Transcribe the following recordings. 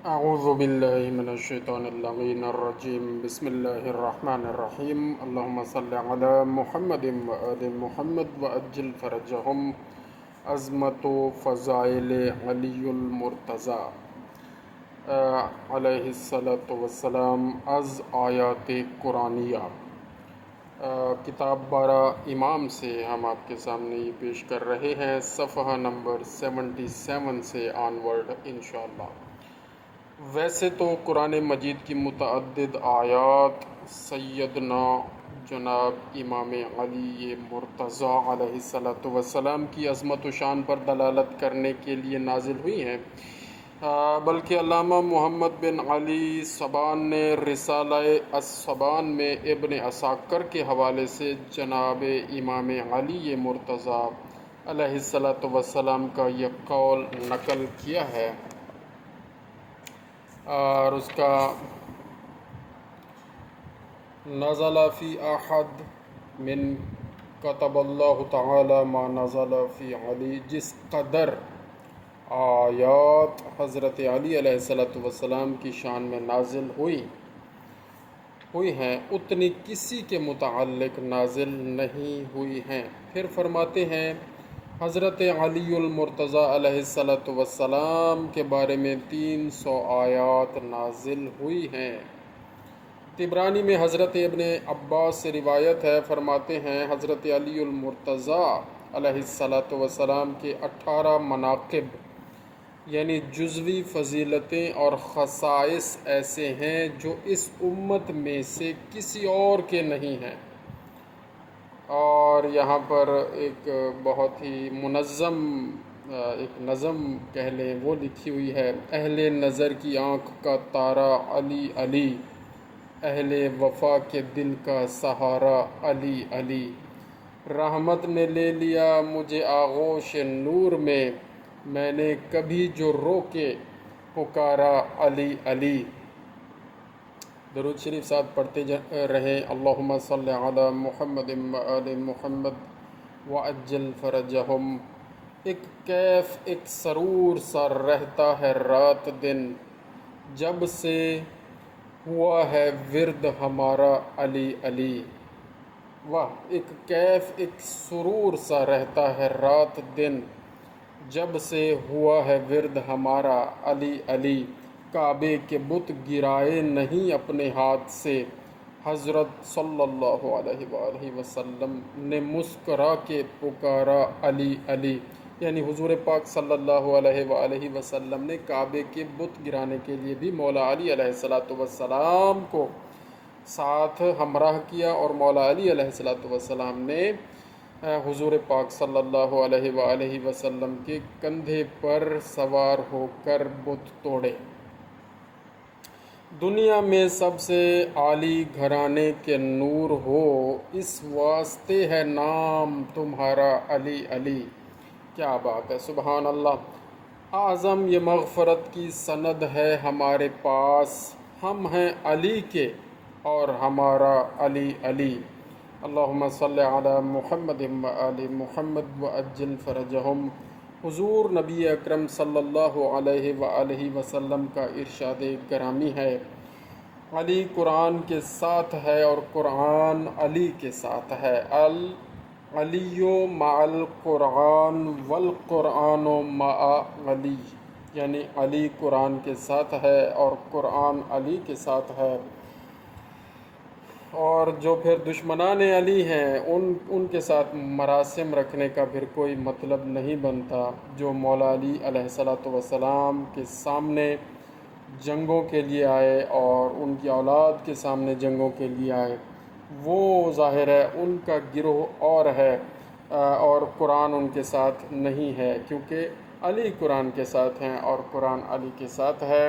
اعوذ باللہ من الشیطان اللعین الرجیم بسم اللہ الرحمن الرحیم اللہم صلی علی محمد وآل محمد وعجل فرجہم عظمت و فضائل علی المرتضی علیہ السلام از آیات قرآنیہ کتاب بارہ امام سے ہم آپ کے سامنے یہ پیش کر رہے ہیں صفحہ نمبر 77 سے آنورڈ انشاءاللہ۔ ویسے تو قرآن مجید کی متعدد آیات سیدنا جناب امام علی مرتضی علیہ السلام کی عظمت و شان پر دلالت کرنے کے لیے نازل ہوئی ہیں، بلکہ علامہ محمد بن علی صبان نے رسالہ الصبان میں ابن عساکر کے حوالے سے جناب امام علی مرتضی علیہ السلام کا یہ قول نقل کیا ہے، اور اس کا نزل فی احد من کتب اللہ تعالی ما نزل فی علی، جس قدر آیات حضرت علی علیہ السلام کی شان میں نازل ہوئی ہیں اتنی کسی کے متعلق نازل نہیں ہوئی ہیں۔ پھر فرماتے ہیں حضرت علی المرتضی علیہ السلام کے بارے میں 300 آیات نازل ہوئی ہیں۔ طبرانی میں حضرت ابن عباس سے روایت ہے، فرماتے ہیں حضرت علی المرتضی علیہ السلام کے 18 مناقب یعنی جزوی فضیلتیں اور خصائص ایسے ہیں جو اس امت میں سے کسی اور کے نہیں ہیں، اور یہاں پر ایک بہت ہی منظم ایک نظم کہہ لیں وہ لکھی ہوئی ہے: اہل نظر کی آنکھ کا تارا علی علی، اہل وفا کے دل کا سہارا علی علی، رحمت نے لے لیا مجھے آغوش نور میں نے کبھی جو رو کے پکارا علی علی۔ درود شریف ساتھ پڑھتے رہیں۔ اللہم صلی علی محمد وآل محمد وعجل فرجہم۔ ایک کیف ایک سرور سا رہتا ہے رات دن، جب سے ہوا ہے ورد ہمارا علی علی۔ واہ! ایک کیف ایک سرور سا رہتا ہے رات دن، جب سے ہوا ہے ورد ہمارا علی علی۔ کعبے کے بت گرائے نہیں اپنے ہاتھ سے، حضرت صلی اللہ علیہ وآلہ وسلم نے مسکرا کے پکارا علی علی، یعنی حضور پاک صلی اللہ علیہ وآلہ وسلم نے کعبے کے بت گرانے کے لیے بھی مولا علی علیہ السلام کو ساتھ ہمراہ کیا، اور مولا علی علیہ السلام نے حضور پاک صلی اللہ علیہ وآلہ وسلم کے کندھے پر سوار ہو کر بت توڑے۔ دنیا میں سب سے عالی گھرانے کے نور ہو، اس واسطے ہے نام تمہارا علی علی۔ کیا بات ہے، سبحان اللہ۔ اعظم یہ مغفرت کی سند ہے ہمارے پاس، ہم ہیں علی کے اور ہمارا علی علی۔ اللہم صلی علی محمد وآل محمد وعجل فرجہم۔ حضور نبی اکرم صلی اللہ علیہ وآلہ وسلم کا ارشاد گرامی ہے: علی قرآن کے ساتھ ہے اور قرآن علی کے ساتھ ہے۔ العلی مع القرآن والقرآن مع علی، یعنی علی قرآن کے ساتھ ہے اور قرآن علی کے ساتھ ہے، اور جو پھر دشمنان علی ہیں ان کے ساتھ مراسم رکھنے کا پھر کوئی مطلب نہیں بنتا۔ جو مولا علی علیہ السلام کے سامنے جنگوں کے لیے آئے اور ان کی اولاد کے سامنے جنگوں کے لیے آئے، وہ ظاہر ہے ان کا گروہ اور ہے، اور قرآن ان کے ساتھ نہیں ہے، کیونکہ علی قرآن کے ساتھ ہیں اور قرآن علی کے ساتھ ہے۔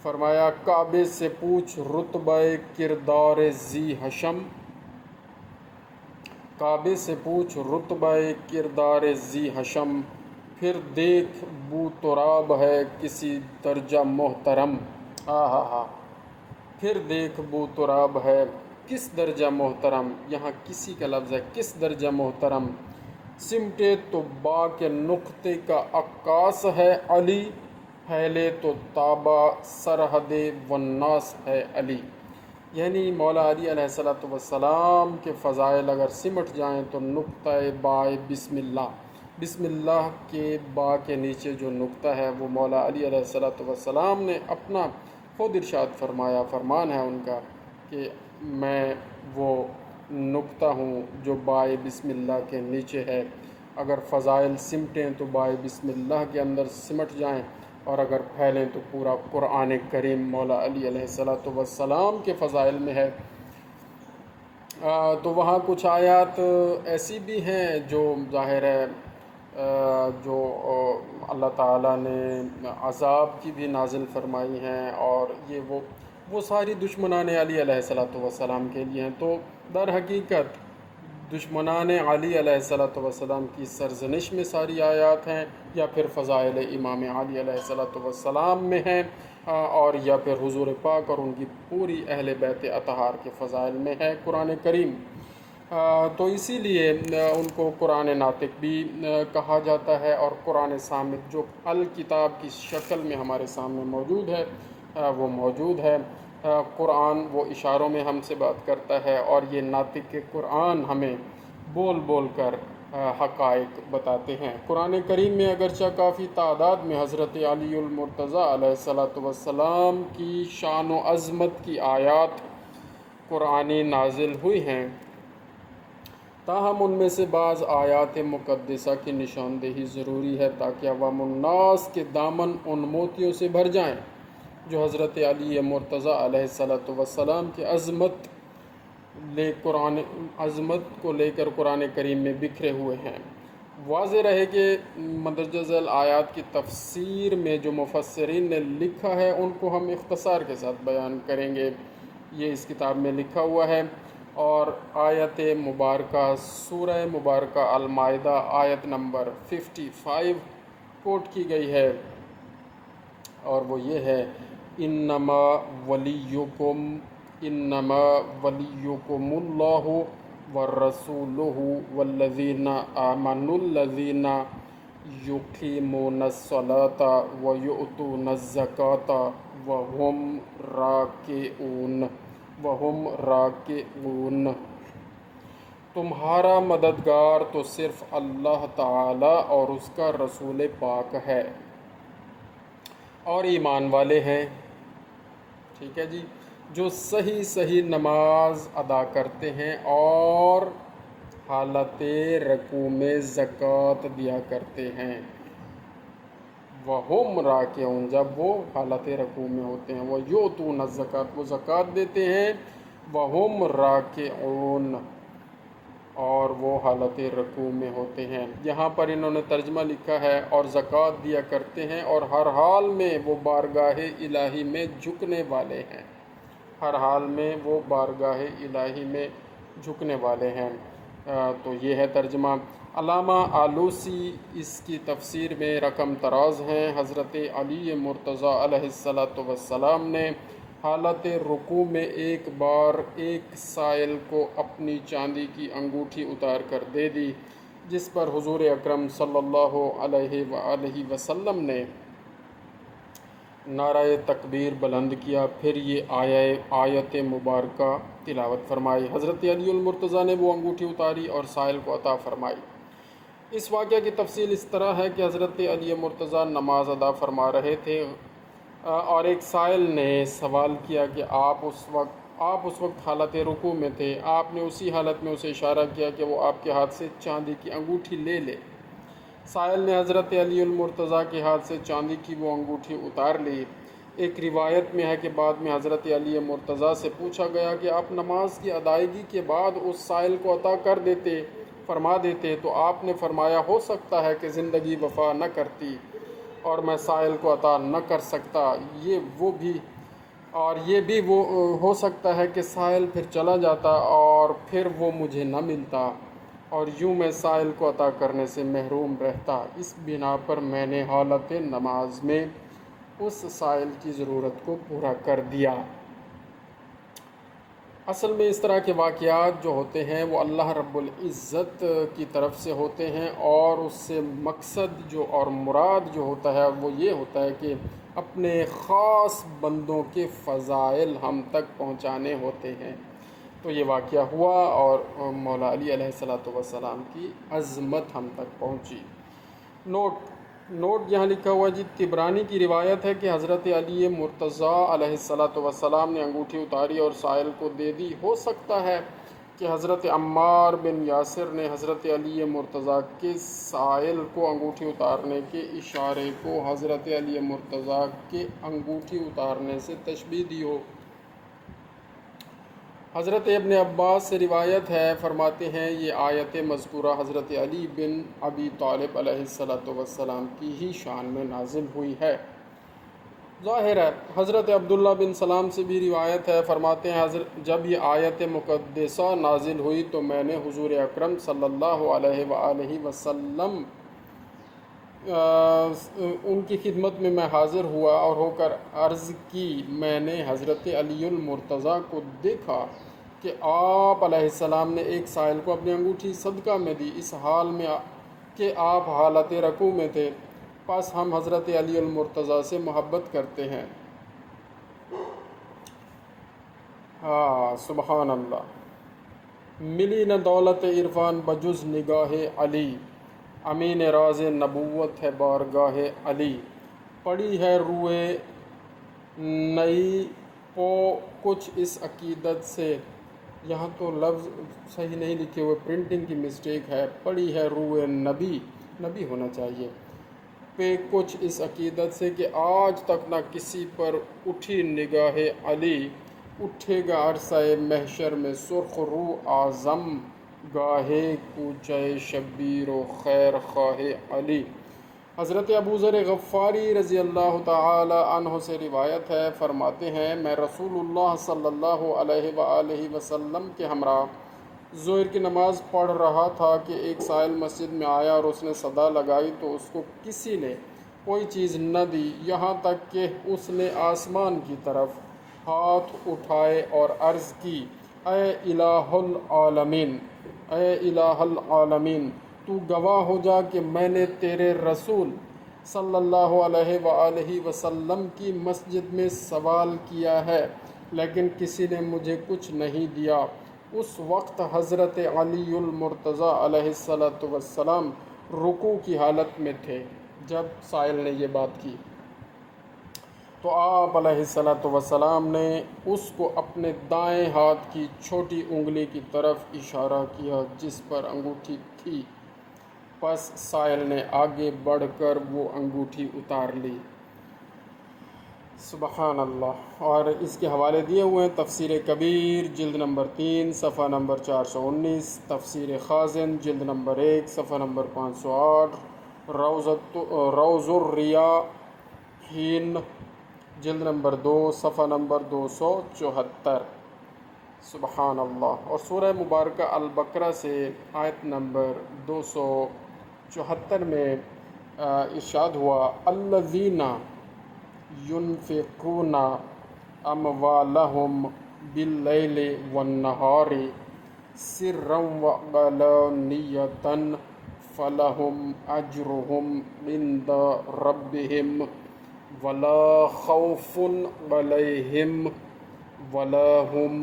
فرمایا کعبے سے پوچھ رتبہ کردار ذی حشم، کعبے سے پوچھ رتبہ کردار ذی حشم، پھر دیکھ بو تراب ہے کسی درجہ محترم۔ پھر دیکھ بو تراب ہے کس درجہ محترم، یہاں کسی کا لفظ ہے، کس درجہ محترم۔ سمٹے طباع کے نقطے کا عکاس ہے علی، پھیلے تو تابہ سرحد والناس ہے علی، یعنی مولا علی علیہ السلام کے فضائل اگر سمٹ جائیں تو نقطہ بائے بسم اللہ، بسم اللہ کے با کے نیچے جو نقطہ ہے وہ مولا علی علیہ السلام نے اپنا خود ارشاد فرمایا، فرمان ہے ان کا کہ میں وہ نقطہ ہوں جو بائے بسم اللہ کے نیچے ہے۔ اگر فضائل سمٹیں تو بائے بسم اللہ کے اندر سمٹ جائیں، اور اگر پھیلیں تو پورا قرآن کریم مولا علی علیہ السلام کے فضائل میں ہے۔ تو وہاں کچھ آیات ایسی بھی ہیں جو ظاہر ہے جو اللہ تعالیٰ نے عذاب کی بھی نازل فرمائی ہیں، اور یہ وہ ساری دشمنان علی علیہ السلام کے لیے ہیں۔ تو در حقیقت دشمنان علی علیہ السلام کی سرزنش میں ساری آیات ہیں، یا پھر فضائل امام علی علیہ السلام میں ہیں، اور یا پھر حضور پاک اور ان کی پوری اہل بیت اطہار کے فضائل میں ہے قرآن کریم۔ تو اسی لیے ان کو قرآن ناطق بھی کہا جاتا ہے، اور قرآن صامت جو الکتاب کی شکل میں ہمارے سامنے موجود ہے وہ موجود ہے۔ قرآن وہ اشاروں میں ہم سے بات کرتا ہے، اور یہ ناطق قرآن ہمیں بول بول کر حقائق بتاتے ہیں۔ قرآن کریم میں اگرچہ کافی تعداد میں حضرت علی المرتضیٰ علیہ السلام کی شان و عظمت کی آیات قرآنی نازل ہوئی ہیں، تاہم ان میں سے بعض آیات مقدسہ کی نشاندہی ضروری ہے تاکہ عوام الناس کے دامن ان موتیوں سے بھر جائیں جو حضرت علی مرتضیٰ علیہ السلام کی عظمت کو لے کر قرآن کریم میں بکھرے ہوئے ہیں۔ واضح رہے کہ مندرجہ ذیل آیات کی تفسیر میں جو مفسرین نے لکھا ہے ان کو ہم اختصار کے ساتھ بیان کریں گے۔ یہ اس کتاب میں لکھا ہوا ہے، اور آیت مبارکہ سورہ مبارکہ المائدہ آیت نمبر 55 کوٹ کی گئی ہے، اور وہ یہ ہے: انما ولیکم اللہ ورسولہ والذین آمنوا الذین یقیمون الصلاۃ ویؤتون الزکاۃ وہم راکعون۔ تمہارا مددگار تو صرف اللہ تعالی اور اس کا رسول پاک ہے، اور ایمان والے ہیں، ٹھیک ہے جی، جو صحیح نماز ادا کرتے ہیں اور حالت رکوع میں زکوٰۃ دیا کرتے ہیں۔ وَهُمْ راکعون، جب وہ حالت رکوع میں ہوتے ہیں، وَيُؤْتُونَ الزَّکاۃ، وہ زکوٰۃ دیتے ہیں، وَهُمْ راکعون، اور وہ حالت رکوع میں ہوتے ہیں۔ یہاں پر انہوں نے ترجمہ لکھا ہے اور زکوٰۃ دیا کرتے ہیں، اور ہر حال میں وہ بارگاہ الہی میں جھکنے والے ہیں، ہر حال میں وہ بارگاہ الہی میں جھکنے والے ہیں۔ تو یہ ہے ترجمہ۔ علامہ آلوسی اس کی تفسیر میں رقم طراز ہیں۔ حضرت علی مرتضیٰ علیہ السلام نے حالت رکوع میں ایک بار ایک سائل کو اپنی چاندی کی انگوٹھی اتار کر دے دی، جس پر حضور اکرم صلی اللہ علیہ وآلہ وسلم نے نعرہ تکبیر بلند کیا، پھر یہ آیت مبارکہ تلاوت فرمائی۔ حضرت علی المرتضیٰ نے وہ انگوٹھی اتاری اور سائل کو عطا فرمائی۔ اس واقعہ کی تفصیل اس طرح ہے کہ حضرت علی مرتضیٰ نماز ادا فرما رہے تھے، اور ایک سائل نے سوال کیا کہ آپ اس وقت حالت رکوع میں تھے، آپ نے اسی حالت میں اسے اشارہ کیا کہ وہ آپ کے ہاتھ سے چاندی کی انگوٹھی لے لے۔ سائل نے حضرت علی المرتضیٰ کے ہاتھ سے چاندی کی وہ انگوٹھی اتار لی۔ ایک روایت میں ہے کہ بعد میں حضرت علی مرتضیٰ سے پوچھا گیا کہ آپ نماز کی ادائیگی کے بعد اس سائل کو عطا فرما دیتے، تو آپ نے فرمایا ہو سکتا ہے کہ زندگی وفا نہ کرتی اور میں سائل کو عطا نہ کر سکتا، یہ بھی وہ ہو سکتا ہے کہ سائل پھر چلا جاتا اور پھر وہ مجھے نہ ملتا، اور یوں میں سائل کو عطا کرنے سے محروم رہتا۔ اس بنا پر میں نے حالت نماز میں اس سائل کی ضرورت کو پورا کر دیا۔ اصل میں اس طرح کے واقعات جو ہوتے ہیں وہ اللہ رب العزت کی طرف سے ہوتے ہیں، اور اس سے مقصد جو اور مراد جو ہوتا ہے وہ یہ ہوتا ہے کہ اپنے خاص بندوں کے فضائل ہم تک پہنچانے ہوتے ہیں۔ تو یہ واقعہ ہوا اور مولا علی علیہ السلام کی عظمت ہم تک پہنچی۔ نوٹ یہاں لکھا ہوا جی، طبرانی کی روایت ہے کہ حضرت علی مرتضیٰ علیہ السلام نے انگوٹھی اتاری اور سائل کو دے دی۔ ہو سکتا ہے کہ حضرت عمار بن یاسر نے حضرت علی مرتضیٰ کے سائل کو انگوٹھی اتارنے کے اشارے کو حضرت علی مرتضیٰ کے انگوٹھی اتارنے سے تشبیہ دی ہو۔ حضرت ابن عباس سے روایت ہے، فرماتے ہیں یہ آیت مذکورہ حضرت علی بن ابی طالب علیہ السلام کی ہی شان میں نازل ہوئی ہے۔ ظاہر ہے حضرت عبداللہ بن سلام سے بھی روایت ہے، فرماتے ہیں جب یہ آیت مقدسہ نازل ہوئی تو میں نے حضور اکرم صلی اللہ علیہ وآلہ وسلم ان کی خدمت میں حاضر ہوا اور ہو کر عرض کی، میں نے حضرت علی المرتضیٰ کو دیکھا کہ آپ علیہ السلام نے ایک سائل کو اپنی انگوٹھی صدقہ میں دی، اس حال میں کہ آپ حالت رکوع میں تھے، پس ہم حضرت علی المرتضیٰ سے محبت کرتے ہیں۔ سبحان اللہ۔ ملی نہ دولت عرفان بجز نگاہ علی، امین راز نبوت ہے بارگاہ علی، پڑی ہے روئے نئی پو کچھ اس عقیدت سے، یہاں تو لفظ صحیح نہیں لکھے ہوئے، پرنٹنگ کی مسٹیک ہے، پڑی ہے روئے نبی ہونا چاہیے، پہ کچھ اس عقیدت سے کہ آج تک نہ کسی پر اٹھی نگاہ علی، اٹھے گا عرصہ محشر میں سرخ رو اعظم گاہے کوچہ شبیر و خیر خواہ علی۔ حضرت ابو ذر غفاری رضی اللہ تعالی عنہ سے روایت ہے، فرماتے ہیں میں رسول اللہ صلی اللہ علیہ وآلہ وسلم کے ہمراہ ظہر کی نماز پڑھ رہا تھا کہ ایک سائل مسجد میں آیا اور اس نے صدا لگائی تو اس کو کسی نے کوئی چیز نہ دی، یہاں تک کہ اس نے آسمان کی طرف ہاتھ اٹھائے اور عرض کی، اے الہ العالمین، تو گواہ ہو جا کہ میں نے تیرے رسول صلی اللہ علیہ وآلہ وسلم کی مسجد میں سوال کیا ہے لیکن کسی نے مجھے کچھ نہیں دیا۔ اس وقت حضرت علی المرتضیٰ علیہ السلام رکوع کی حالت میں تھے۔ جب سائل نے یہ بات کی تو آپ علیہ السلام نے اس کو اپنے دائیں ہاتھ کی چھوٹی انگلی کی طرف اشارہ کیا جس پر انگوٹھی تھی، پس سائل نے آگے بڑھ کر وہ انگوٹھی اتار لی۔ سبحان اللہ۔ اور اس کے حوالے دیے ہوئے ہیں، تفسیر کبیر جلد نمبر 3 صفحہ نمبر 419، تفسیر خازن جلد نمبر 1 صفحہ نمبر 508، روض الریاحین جلد نمبر 2 صفحہ نمبر 274۔ سبحان اللہ۔ اور سورہ مبارکہ البقرہ سے آیت نمبر 274 میں ارشاد ہوا، الذین ينفقون اموالهم باللیل والنہار سرا وعلانیۃ فلہم اجرہم عند ربہم ولا خوف علیہم ولا ہم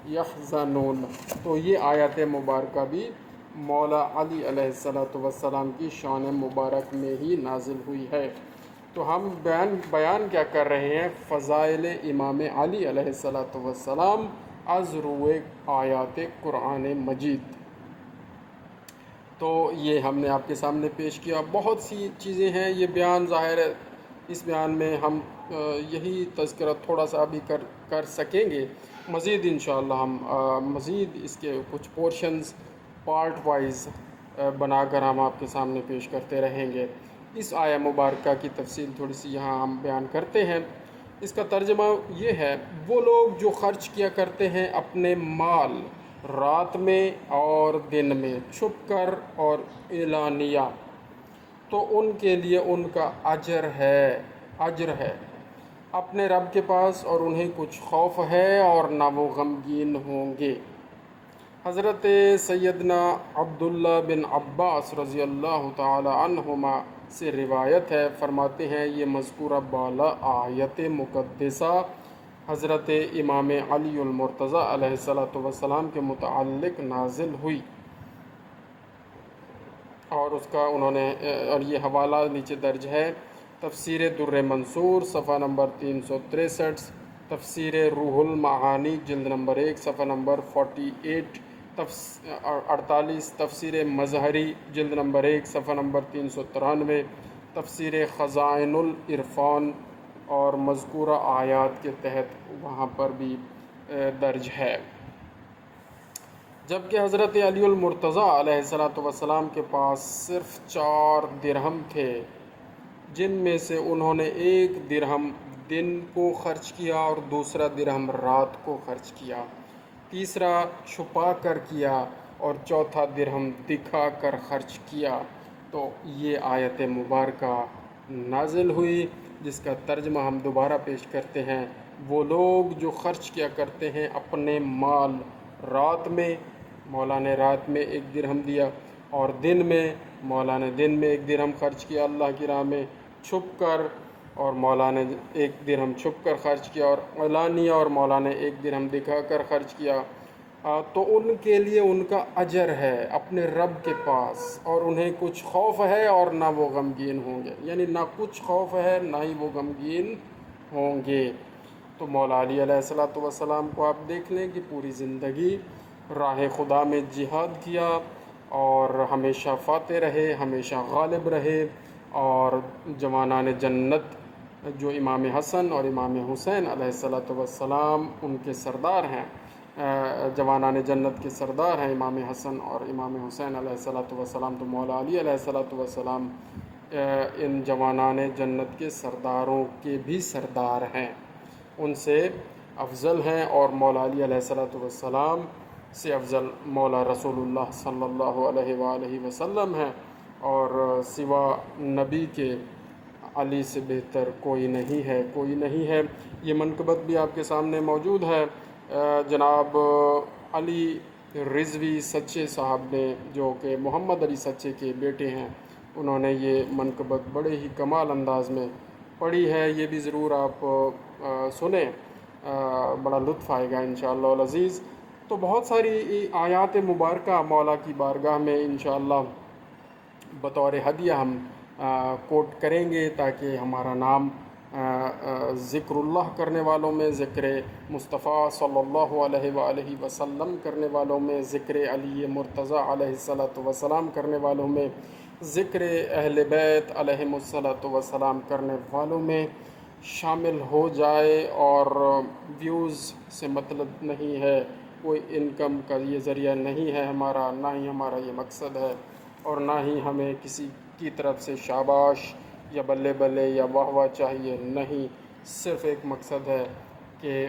یحزنون۔ تو یہ آیت مبارکہ بھی مولا علی علیہ السلام کی شان مبارک میں ہی نازل ہوئی ہے۔ تو ہم بیان کیا کر رہے ہیں؟ فضائل امام علی علیہ السلام از روئے آیات قرآن مجید۔ تو یہ ہم نے آپ کے سامنے پیش کیا۔ بہت سی چیزیں ہیں، یہ بیان ظاہر ہے اس بیان میں ہم یہی تذکرہ تھوڑا سا بھی کر سکیں گے، مزید انشاءاللہ ہم مزید اس کے کچھ پورشنز پارٹ وائز بنا کر ہم آپ کے سامنے پیش کرتے رہیں گے۔ اس آیہ مبارکہ کی تفصیل تھوڑی سی یہاں ہم بیان کرتے ہیں۔ اس کا ترجمہ یہ ہے، وہ لوگ جو خرچ کیا کرتے ہیں اپنے مال رات میں اور دن میں، چھپ کر اور اعلانیہ، تو ان کے لیے ان کا اجر ہے۔ اپنے رب کے پاس اور انہیں کچھ خوف ہے اور نہ وہ غمگین ہوں گے۔ حضرت سیدنا عبداللہ بن عباس رضی اللہ تعالی عنہما سے روایت ہے، فرماتے ہیں یہ مذکورہ بالا آیت مقدسہ حضرت امام علی المرتضیٰ علیہ السلام کے متعلق نازل ہوئی، اور اس کا اور یہ حوالہ نیچے درج ہے۔ تفسیر در منصور صفحہ نمبر 363، تفسیر روح المعانی جلد نمبر 1 صفحہ نمبر 48 48، تفسیر مظہری جلد نمبر 1 صفحہ نمبر 393، تفسیر خزائن العرفان اور مذکورہ آیات کے تحت وہاں پر بھی درج ہے۔ جبکہ حضرت علی المرتضیٰ علیہ السلام کے پاس صرف 4 درہم تھے، جن میں سے انہوں نے 1 درہم دن کو خرچ کیا اور دوسرا درہم رات کو خرچ کیا، تیسرا چھپا کر کیا اور چوتھا درہم دکھا کر خرچ کیا، تو یہ آیت مبارکہ نازل ہوئی، جس کا ترجمہ ہم دوبارہ پیش کرتے ہیں۔ وہ لوگ جو خرچ کیا کرتے ہیں اپنے مال رات میں، مولا نے رات میں 1 درہم دیا، اور دن میں مولا نے دن میں 1 درہم خرچ کیا اللہ کی راہ میں چھپ کر، اور مولا نے 1 درہم چھپ کر خرچ کیا، اور علانیہ اور مولا نے 1 درہم دکھا کر خرچ کیا، تو ان کے لیے ان کا اجر ہے اپنے رب کے پاس، اور انہیں کچھ خوف ہے اور نہ وہ غمگین ہوں گے، یعنی نہ کچھ خوف ہے نہ ہی وہ غمگین ہوں گے۔ تو مولا علی علیہ السلام کو آپ دیکھ لیں کہ پوری زندگی راہ خدا میں جہاد کیا، اور ہمیشہ فاتح رہے، ہمیشہ غالب رہے، اور جوانان جنت جو امام حسن اور امام حسین علیہ السلام ان کے سردار ہیں، جوانان جنت کے سردار ہیں امام حسن اور امام حسین علیہ السلام، تو مولا علی علیہ السلام ان جوانان جنت کے سرداروں کے بھی سردار ہیں، ان سے افضل ہیں، اور مولا علی علیہ السلام سے افضل مولا رسول اللہ صلی اللہ علیہ وآلہ وسلم ہیں، اور سوا نبی کے علی سے بہتر کوئی نہیں ہے۔ یہ منقبت بھی آپ کے سامنے موجود ہے۔ جناب علی رضوی سچے صاحب نے، جو کہ محمد علی سچے کے بیٹے ہیں، انہوں نے یہ منقبت بڑے ہی کمال انداز میں پڑھی ہے، یہ بھی ضرور آپ سنیں، بڑا لطف آئے گا انشاءاللہ العزیز۔ تو بہت ساری آیات مبارکہ مولا کی بارگاہ میں انشاءاللہ بطور ہدیہ ہم کوٹ کریں گے، تاکہ ہمارا نام ذکر اللہ کرنے والوں میں، ذکر مصطفیٰ صلی اللہ علیہ وآلہ وسلم کرنے والوں میں، ذکر علی مرتضیٰ علیہ السلام کرنے والوں میں، ذکر اہل بیت علیہم السلام کرنے والوں میں شامل ہو جائے۔ اور ویوز سے مطلب نہیں ہے، کوئی انکم کا یہ ذریعہ نہیں ہے ہمارا، نہ ہی ہمارا یہ مقصد ہے، اور نہ ہی ہمیں کسی کی طرف سے شاباش یا بلے بلے یا واہ واہ چاہیے، نہیں، صرف ایک مقصد ہے کہ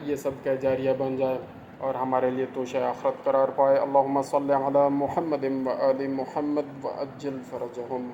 یہ سب کا جاریہ بن جائے اور ہمارے لیے توشہ آخرت قرار پائے۔ اللہم صلی علی محمد و آل محمد وعجل فرجہم۔